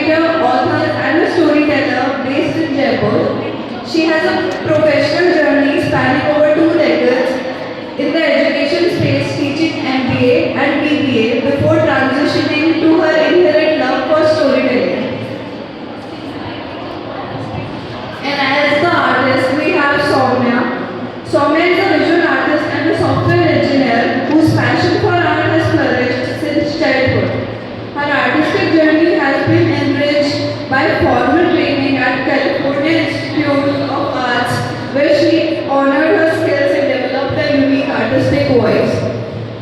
narrator, author, and a storyteller based in Jaipur. She has a professional journey spanning over 2 decades in the education space, teaching MBA and BBA before transitioning to her inherent love for storytelling. And as the artist, we have Soumya. Soumya is a visual artist and a software engineer whose passion for art has flourished since childhood. Her artistic journey has been enriched by formal training at California Institute of Arts, where she honored her skills and developed a unique artistic voice.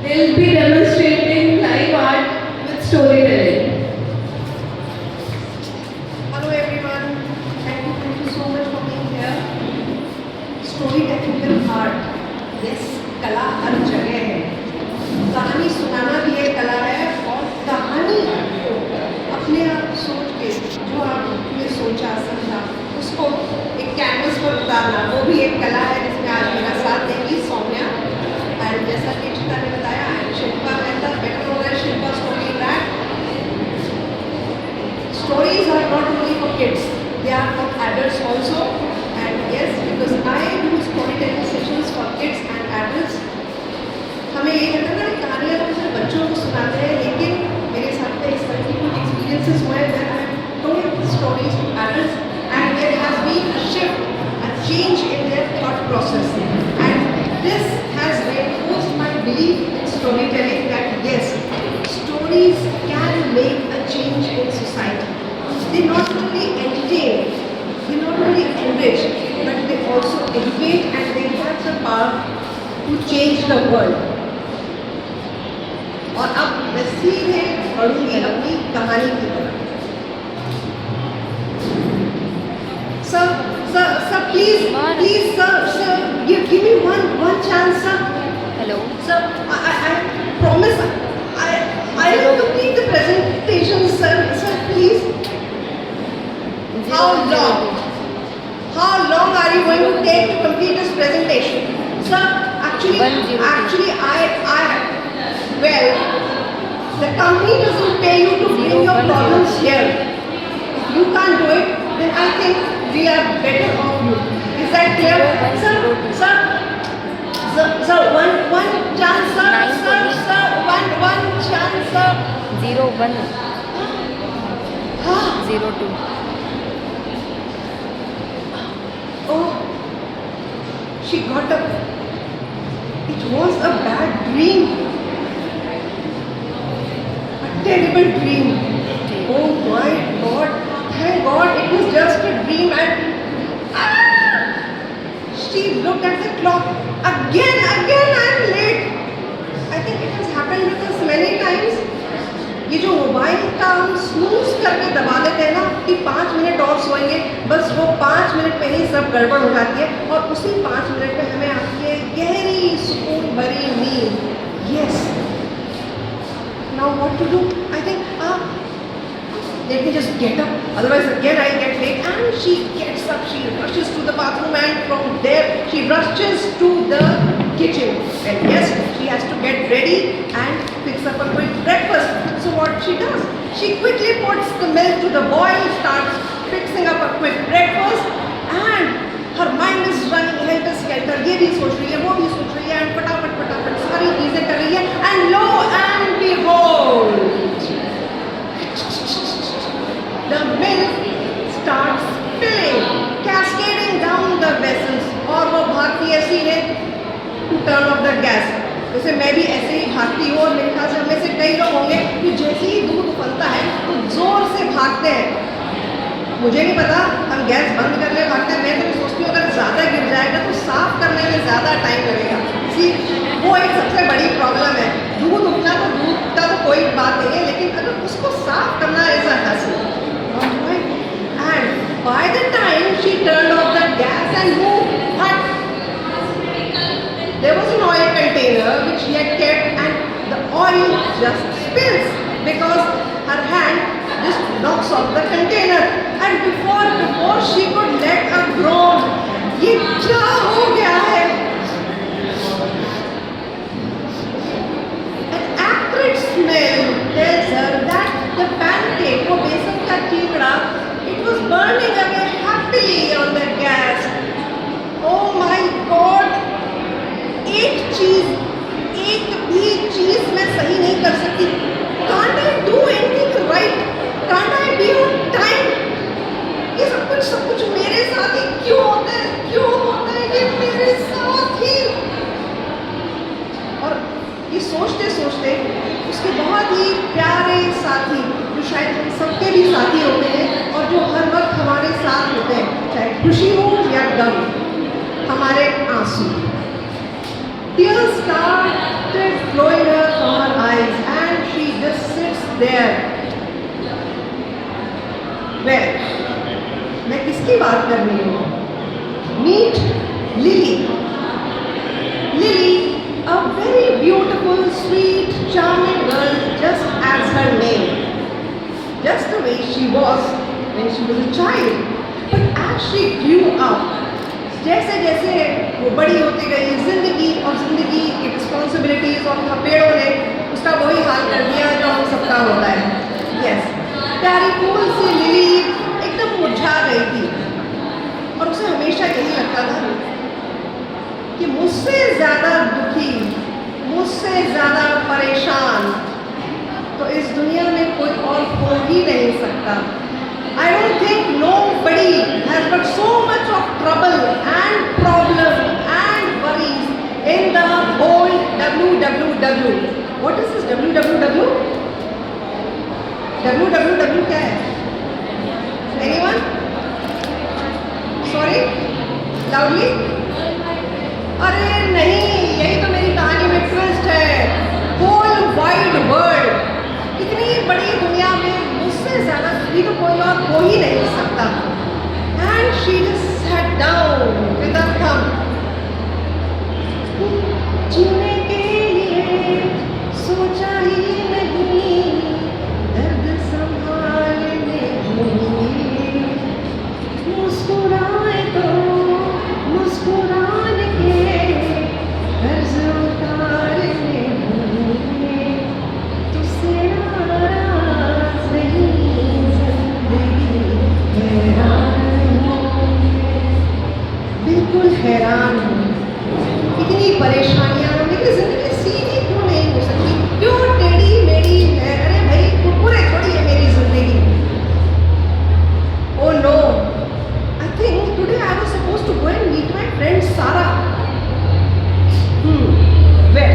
They'll be demonstrating live art with storytelling. Hello everyone, thank you so much for being here. Storytelling with art, yes, कला हर जगह है. कहानी सुनाना भी एक कला है और कहानी अपने आप सोच के जो आपने सोचा समझा उसको एक कैनवस पर उतारना वो भी एक कला है जिसमें आज मेरा साथ देगी सौम्या. एंड जैसा कि चिता ने बताया शिल्पा मेहता बेटर हो गया Shilpa story that stories are not only for kids, they are for adults also. And yes, because I do storytelling sessions for kids and adults. हमें ये कहते हैं ना कहानियाँ तो सिर्फ बच्चों को सुनाते हैं, लेकिन मेरे साथ में इस तरह की कुछ experiences हुए हैं where I have told stories to adults and there has been a shift, a change in their thought process. And this has reinforced my belief in storytelling that yes, stories can make a change in society. They not only entertain, they not only enrich, but they also educate and they have the power to change the world. और अब मैं सीधे बढ़ूंगी अपनी कहानी की तरफ. Sir, please, sir, give me one chance, sir. Hello. Sir, I promise, I will complete the presentation, sir. Sir, please. How long are you going to take to complete this presentation? Sir, actually, well, the company doesn't pay you to bring your problems here. If you can't do it, then I think we are better off you. Is that clear? Sir, one chance, sir, one chance, sir. 0102. Oh, she got up. It was a bad dream. A terrible dream. Oh my God. Thank God it was just a dream and she looked at the clock. Again I'm late. I think it has happened with us many times. ये जो mobile का हम snooze करके दबा देते हैं ना कि 5 मिनट और सोएंगे, बस वो 5 मिनट में ही सब गड़बड़ हो जाती है और उसी 5 मिनट में हमें आती है गहरी सुकून भरी नींद. Yes. Now what to do? I think let me just get up, otherwise again I'll get late. And she gets up, she rushes to the bathroom and from there she rushes to the kitchen. And yes, she has to get ready and fix up a quick breakfast. So what she does? She quickly puts the milk to the boil, starts fixing up a quick breakfast and her mind is running helter-skelter. ये भी सोच रही है, वो भी सोच रही है and फटाफट सारी चीजें कर रही है and lo and behold, the milk starts spilling, cascading down the vessels. और वो भागती है सीधे to turn off the gas. जैसे मैं भी ऐसे ही भागती हूँ और मेरे ख्याल से हमें से कई लोग होंगे कि जैसे ही दूध उबलता है तो जोर से भागते हैं. मुझे नहीं पता हम गैस बंद कर ले भागते हैं. मैं तो सोचती हूँ अगर ज़्यादा गिर जाएगा तो साफ करने में ज़्यादा टाइम लगेगा. इसी वो एक सबसे बड़ी प्रॉब्लम है. दूध उबला तो दूध का तो कोई बात नहीं है, लेकिन अगर उसको साफ करना is a hassle. And by the time she turned off the gas and moved, there was an oil container which she had kept and the oil just spills because her hand just knocks off the container. And before she could let a groan, ये क्या हो गया है? An acrid smell tells her that the pancake, वो बेसन का कीड़ा हमारे आंसू. Tears started flowing her from her eyes and she just sits there. Well, मैं किसकी बात कर रही हूँ? Meet Lily. Lily, a very beautiful, sweet, charming girl, just as her name. Just the way she was when she was a child. But as she grew up, जैसे जैसे वो बड़ी होती गई, जिंदगी और जिंदगी की रिस्पॉन्सिबिलिटीज और थपेड़ों ने उसका वही हाल कर दिया जो हम सबका होता है. यस, प्यारी फूल सी लिली एकदम मुरझा गई थी और उसे हमेशा यही लगता था कि मुझसे ज़्यादा दुखी, मुझसे ज़्यादा परेशान तो इस दुनिया में कोई और हो ही नहीं सकता. I don't think nobody has got so much of trouble and problem and worries in the whole WWW. What is this WWW? WWW क्या है? Anyone? Sorry? Loudly? अरे नहीं, यही तो मेरी कहानी में ट्विस्ट है. Whole wide world. इतनी बड़ी दुनिया में मुझसे ज़्यादा दुखी तो कोई और हो ही नहीं सकता. And she just sat down with her thumb. जीने के लिए सोचा ही नहीं, दर्द संभालने होंगे. मुस्कुराए तो मुस्कुराने के कर्ज उतारने होंगे. तुझसे नाराज नहीं, जिंदगी हैरान होंगे. बिल्कुल हैरान हूँ, इतनी परेशानियाँ, मेरी जिंदगी सीधी क्यों नहीं हो सकती, क्यों टेढ़ी मेढ़ी है. अरे भाई कुरकुरे थोड़ी है मेरी जिंदगी. Oh no, I think today I was supposed to go and meet my friend Sarah. Well,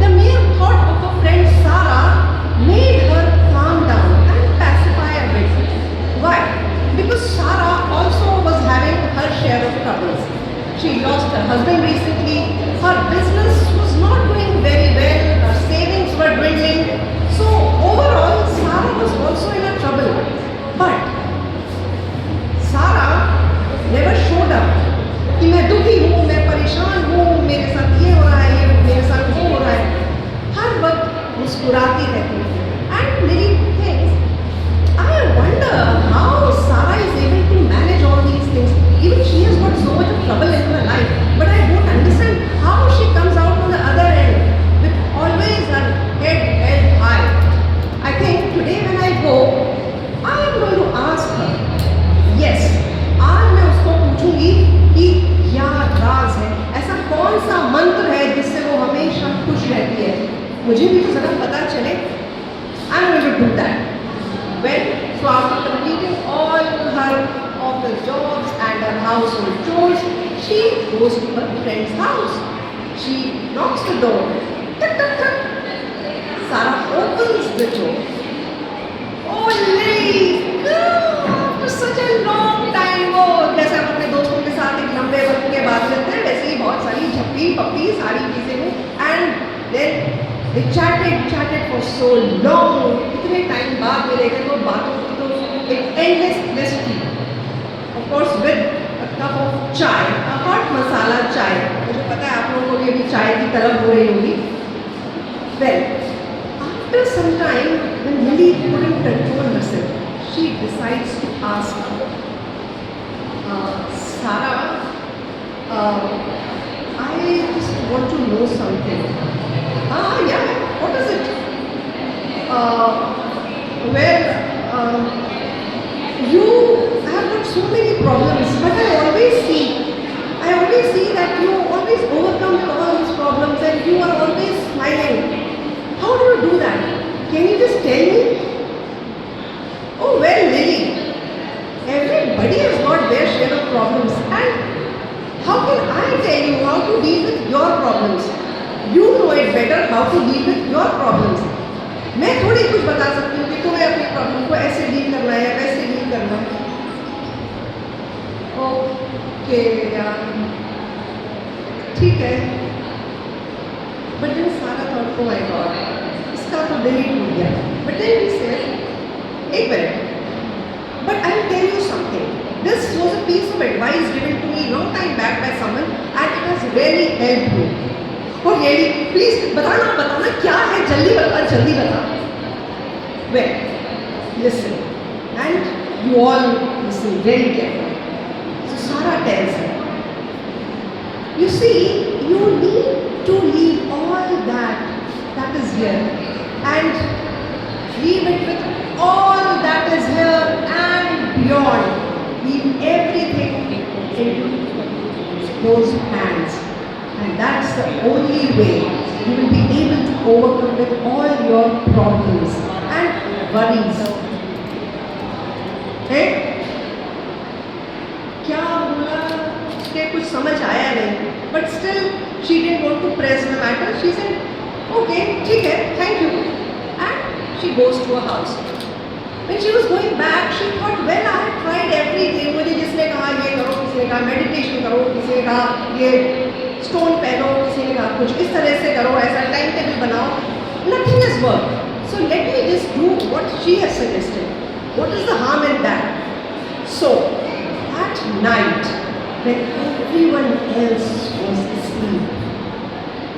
the mere thought of a friend Sarah made her calm down and pacify a bit. Why? Because Sarah also was having her share of troubles. She lost her husband recently, her business was not doing very well, her savings were dwindling. So overall, Sarah was also in a trouble. But Sarah never showed up कि मैं दुखी हूँ, मैं परेशान हूँ, मेरे साथ ये हो रहा है, ये मेरे साथ वो हो रहा है. हर वक्त मुस्कुराती रहती है. And Lily thinks, I wonder how Sarah is able to manage all these things. Even she has got so much of trouble in her life, but I don't understand how she comes out on the other end with always her head held high. I think today when I go, I am going to ask her. Yes, आज मैं उसको पूछूंगी कि क्या राज है, ऐसा कौन सा मंत्र है जिससे वो हमेशा खुश रहती है. मुझे भी तो ज़रा पता चले. I'm going to do that. Well, so after completing all her office jobs and her household chores, she goes to her friend's house. She knocks the door. Tuck, tuck, tuck. Sarah opens the door. Oh, Lily, after such a long time. वो जैसे हम अपने दोस्तों के साथ एक लंबे वक्त के बाद मिलते हैं, वैसे ही बहुत सारी झप्पी पप्पी सारी चीज़ें हुई. And then they chatted for so long. इतने टाइम बाद मिले थे तो बातों की तो एक endless list थी. Of course with a cup of chai, a hot masala chai. मुझे पता है आप लोगों को भी अभी चाय की तलब हो रही होगी. Well, after some time, when Lily couldn't control herself, she decides to ask Sarah, I just want to know something. Yeah, what is it? Well, you have got so many problems, but I always see that you always overcome all these problems and you are always smiling. How do you do that? Can you just tell me? Oh well, Lily, everybody has got their share of problems, and how can I tell you how to deal with your problems? You know it better how to deal with your problems. मैं थोड़ी कुछ बता सकती हूँ कि तुम्हें अपने problem को ऐसे डील करना है या वैसे डील करना है. ओके यार, ठीक है, बट then सारा thought, oh my God, इसका तो दिल ही टूट गया. But then he said, एक minute, but I'll tell you something. This was a piece of advice given to me long time back by someone, and it has really helped me. Oh really, please बताना क्या है, जल्दी बता. Well, listen, and you all listen very carefully. So Sarah tells her, you see, you need to leave all that is here and leave it with all that is here and beyond. Leave everything into those hands, and that's the only way you will be able to overcome with all your problems and worries. है? क्या बोला? उसके कुछ समझ आया नहीं, but still she didn't want to press the matter. She said, okay, ठीक है, thank you, and she goes to her house. When she was going back, she thought, well, I have tried everything. मुझे जिसने कहा ये करो, किसी ने कहा मेडिटेशन करो, किसी ने कहा ये स्टोन पहनो, किसी ने कहा कुछ इस तरह से करो, ऐसा टाइम टेबल बनाओ. Nothing has worked. So let me just do what she has suggested. What is the harm in that? So at night, when everyone else was asleep,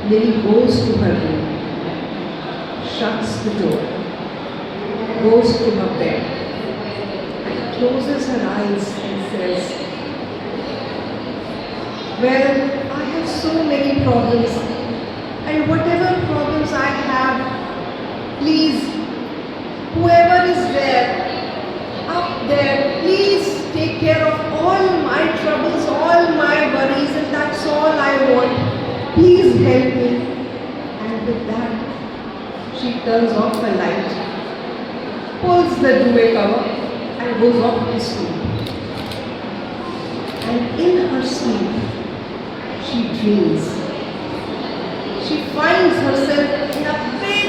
Lily goes to her room, shuts the door, goes to her bed, and closes her eyes and says, well, I have so many problems, and whatever problems I have, please, whoever is there, up there, please take care of all my troubles, all my worries, and that's all I want. Please help me. And with that, she turns off the light, pulls the duvet cover, and goes off to sleep. And in her sleep, she dreams. She finds herself in a big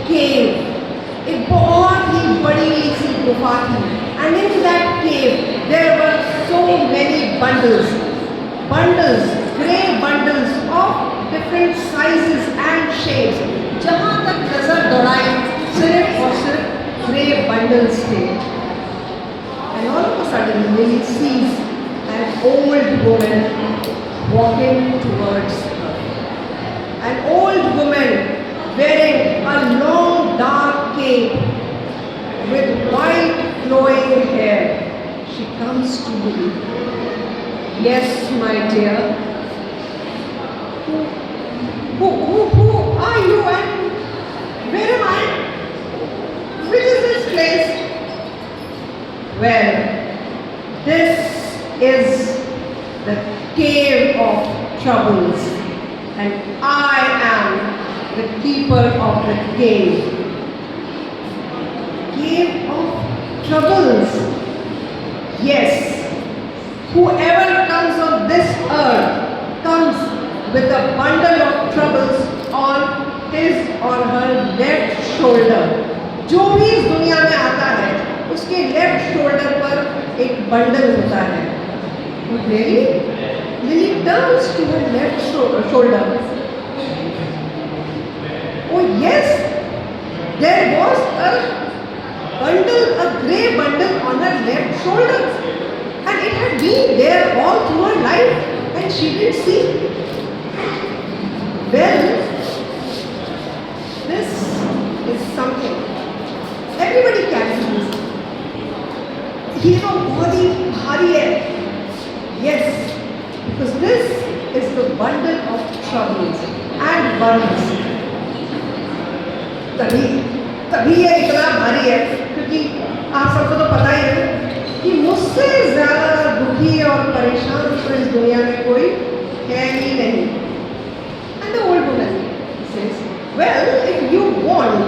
cave. एक बहुत ही बड़ी सी गुफा थी, and in that cave there were so many bundles, grey bundles of different sizes and shapes. जहाँ तक नजर दौड़ाई सिर्फ और सिर्फ grey bundles थे. And all of a sudden Lily sees an old woman walking towards her. An old woman wearing a long dark cape with white flowing hair. She comes to Lily. Yes, my dear. Who are you and where am I? Which is this place? Well, this is the cave of troubles, and I am the keeper of the cave. Cave of troubles. Yes, whoever comes on this earth comes with a bundle of troubles on his or her left shoulder. जो भी इस दुनिया में आता है, उसके left shoulder पर एक बंडल होता है. Really? Lily turns to her left shoulder. Oh yes, there was a grey bundle on her left shoulder, and it had been there all through her life, and she didn't see. Well, this is something everybody carries this. ये तो बहुत ही भारी है. Yes, because this is the bundle of troubles and worries. तभी ये इतना भारी है क्योंकि आप सबको तो पता ही है कि मुझसे ज़्यादा दुखी और परेशान तो इस दुनिया में कोई है ही नहीं. And the old woman says, well, if you want,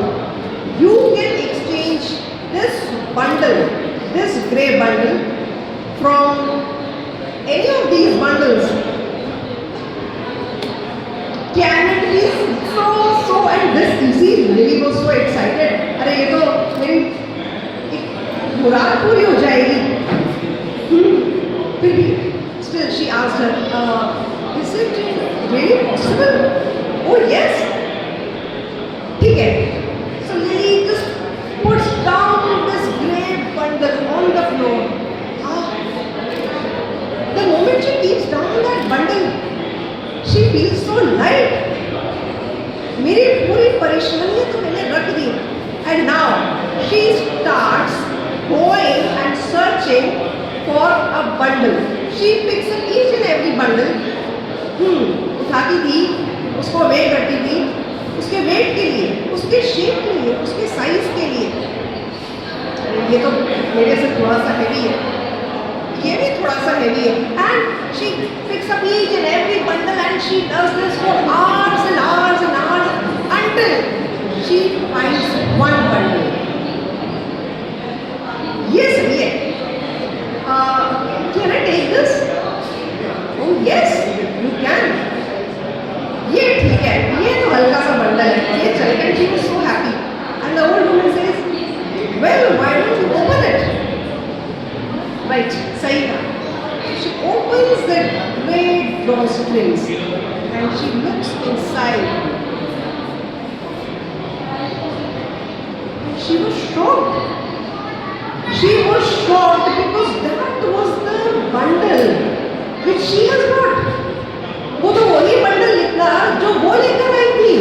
you can exchange this bundle, this grey bundle, from any of these bundles. Can it be so and this easy? Lily was so excited. अरे ये तो मेरी एक मुराद पूरी हो जाएगी. फिर भी still she asked her, really possible? Oh yes. ठीक है. So Lily just puts down this grey bundle on the floor. Ah. The moment she keeps down that bundle, she feels so light. मेरी पूरी परेशानियां तो मैंने रख दी. And now she starts going and searching for a bundle. She picks up each and every bundle. उठाती थी, उसको wait करती थी, उसके वेट के लिए, उसके शेप के लिए, उसके साइज के लिए. ये तो मेरे से थोड़ा सा हैवी है, ये भी थोड़ा सा हैवी है. And she picks up each and every bundle and she does this for hours and hours and hours until she finds one bundle. Yes, yes. Can I take this? Oh yes, you can. ये ठीक है, ये तो हल्का सा bundle है, ये चलेगा. She was so happy. And the old woman says, well, why don't you open it? Right, सही था. She opens the grey drawstrings and she looks inside. She was shocked. She was shocked because that was the bundle which she has got. वो तो वही bundle निकला जो वो लेकर आई थी.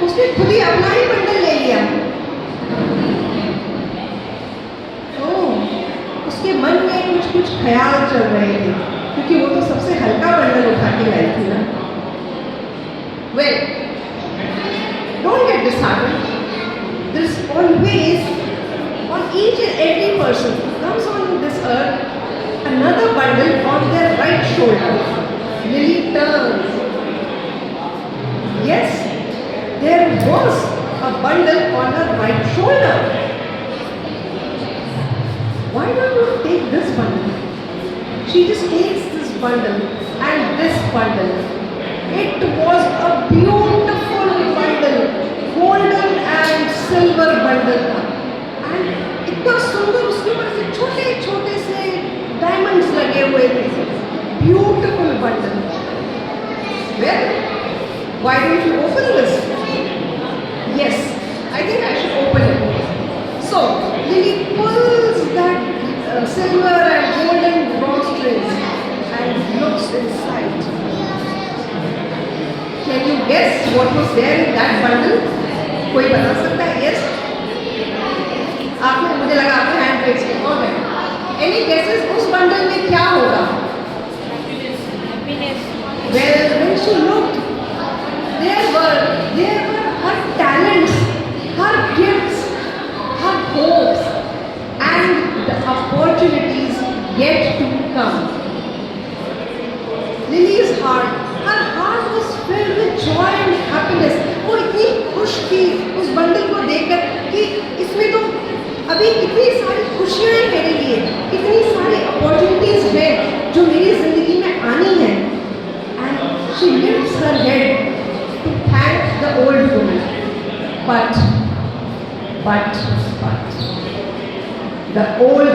उसने खुद ही अपना ही बंडल ले लिया. ओह, उसके मन में कुछ कुछ ख्याल चल रहे थे क्योंकि वो तो सबसे हल्का बंडल उठा के लाई थी ना. Well, don't get disheartened. There is always on each and every person who comes on this earth another bundle on their right shoulder. Lily turns. Yes, there was a bundle on her right shoulder. Why don't you take this bundle? She just takes this bundle and this bundle. It was a beautiful bundle, golden and silver bundle. And इतना सुंदर उसके ऊपर से छोटे छोटे से diamonds लगे हुए थे. Beautiful bundle. Well, why don't you open this? Yes, I think I should open it. So, Lily pulls that silver and golden drawstrings and looks inside. Can you guess what was there in that bundle? कोई बता सकता है? Yes? आपने मुझे लगा आपने hand raise किया. कौन है? Any guesses? उस बंडल में क्या होगा? Well, when she looked, there were her talents, her gifts, her hopes, and the opportunities yet to come. Lily's heart, her heart was filled with joy and happiness. वो इतनी खुश थी उस bundle को देखकर कि इसमें तो अभी इतनी सारी खुशियाँ हैं मेरे लिए, इतनी सारी अपॉर्चुनिटीज हैं जो मेरी जिंदगी में आनी है. She lifts her head to thank the old woman. But, the old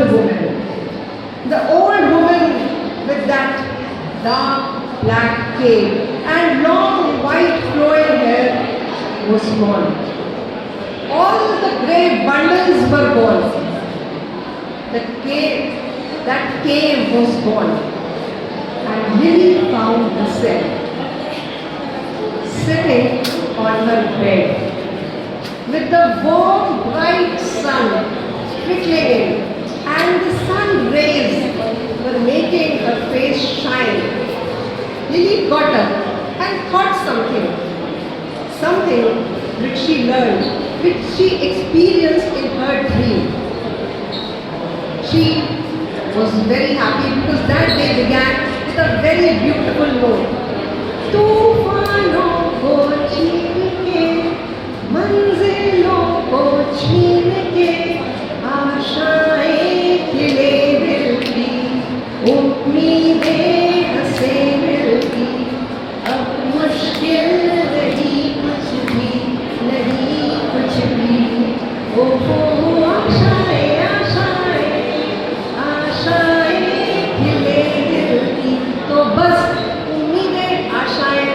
woman with that dark black cape and long white flowing hair was gone. All the grey bundles were gone. That cave was gone. And Lily found herself sitting on her bed with the warm bright sun trickling in and the sun rays were making her face shine. Lily got up and thought something which she learned, which she experienced in her dream. She was very happy because that day began with a very beautiful note. तूफानों को छीन के, मंजिलों को छीन के, आशाएं खिले दिल की, उम्मीदें हंसे दिल की. अब मुश्किल नहीं कुछ भी, नहीं कुछ भी. ओ आशाएं आशाएं आशाएं खिले दिल की. तो बस आशाएं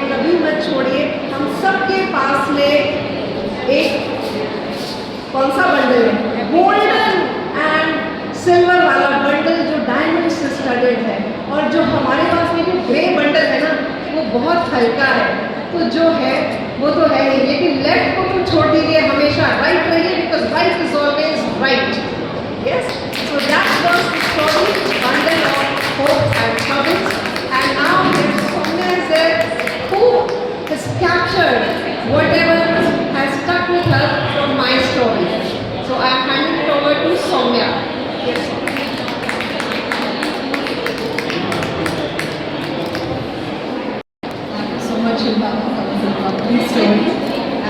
कौन सा बंडल है? गोल्डन एंड सिल्वर वाला बंडल जो डायमंड से स्टडेड है, और जो हमारे पास में जो ग्रे बंडल है ना, वो बहुत हल्का है। तो जो है वो तो है ही, लेकिन लेफ्ट को तो छोड़ दीजिए, हमेशा राइट रहिए, because right is always right. Yes, so that was the story, bundle of hope and troubles. And now there's Soumya is there, who has captured whatever has stuck with her from my story. So I'm handing it over to Soumya. Yes, Soumya. Thank you so much, Shilpa, for this lovely story.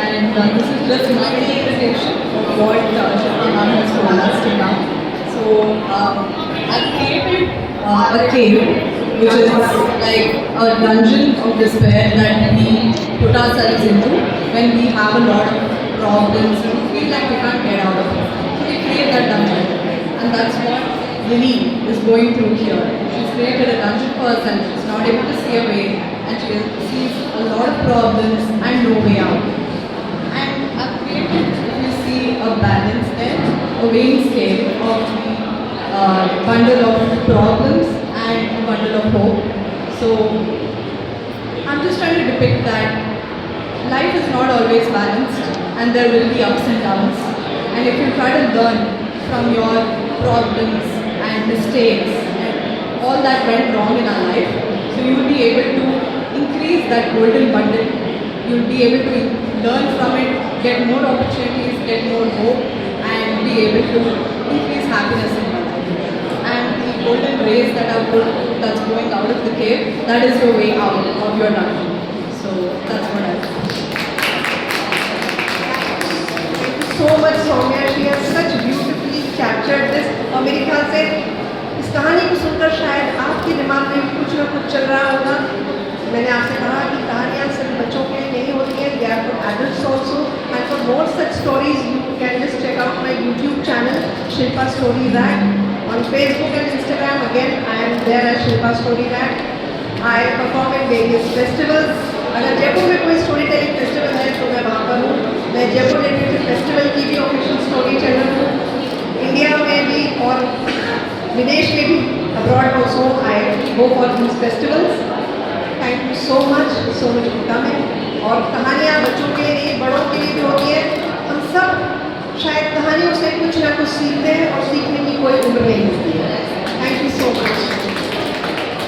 And this is just my interpretation of what Shilpa ma'am has told us till now. So, I created a cave, which is like a dungeon of despair that we put ourselves into when we have a lot of problems and we feel like we can't get out of it. So, we create that dungeon. And that's what Lily is going through here. She's created a dungeon for herself. She's not able to see a way, and she sees a lot of problems and no way out. And I've created, if you see, a balance there, a weighing scale of the bundle of problems and a bundle of hope. So I'm just trying to depict that life is not always balanced and there will be ups and downs. And if you try to learn from your problems and mistakes and all that went wrong in our life, so you will be able to increase that golden bundle. You will be able to learn from it, get more opportunities, get more hope, and be able to increase happiness in your life. And the golden rays that are good, that's going out of the cave, that is your way out of your dungeon. So that's what I think. Thank you so much, Soumya. She has such beautifully captured this. और मेरे ख्याल से इस कहानी को सुनकर शायद आपके दिमाग में भी कुछ ना कुछ चल रहा होगा। मैंने आपसे कहा कि कहानियाँ सिर्फ बच्चों के लिए नहीं होती हैं, they are for adults also. And for more such stories, you can just check out my YouTube channel, Shilpa Story Rack. On Facebook and Instagram, again, I am there as Shilpa Story Rack. I perform in various festivals. अगर जयपुर में कोई story telling festival है तो मैं वहाँ पर हूँ। मैं जयपुर लिटरेचर फेस्टिवल की भी ऑफिशियल स्टोरी टेलर हूँ। इंडिया में भी और विदेश में भी, abroad also I go for these festivals. Thank you so much for coming. और कहानियाँ बच्चों के लिए